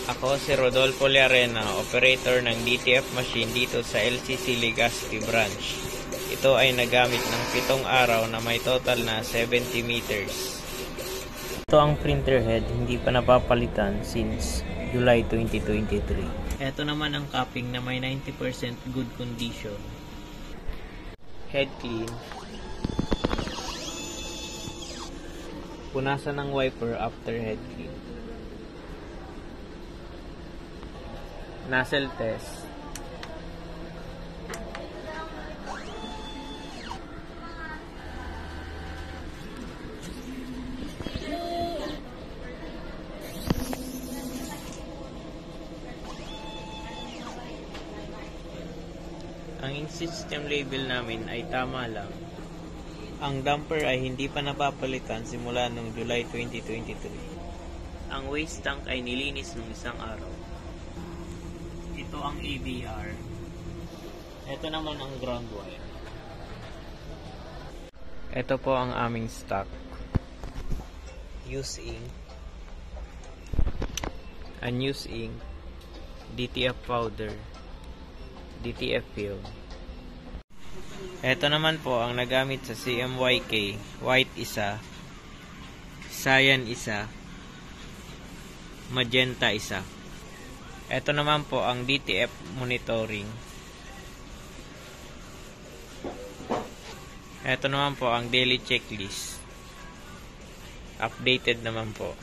Ako si Rodolfo Learena, operator ng DTF machine dito sa LCC Legazpi branch. Ito ay nagamit ng 7 araw na may total na 70 meters. Ito ang printer head, hindi pa napapalitan since July 2023. Ito naman ang capping na may 90% good condition. Head clean. Punasan ng wiper after head clean. Nozzle test. Ang in-system label namin ay tama lang. Ang damper ay hindi pa napapalitan simula noong July 2023. Ang waste tank ay nilinis nung 1 araw. Ito ang ABR. Ito naman ang ground wire. Ito po ang aming stock. Use ink. Unused ink. DTF powder. DTF film. Ito naman po ang nagamit sa CMYK. White isa. Cyan isa. Magenta isa. Ito naman po ang DTF monitoring. Ito naman po ang daily checklist. Updated naman po.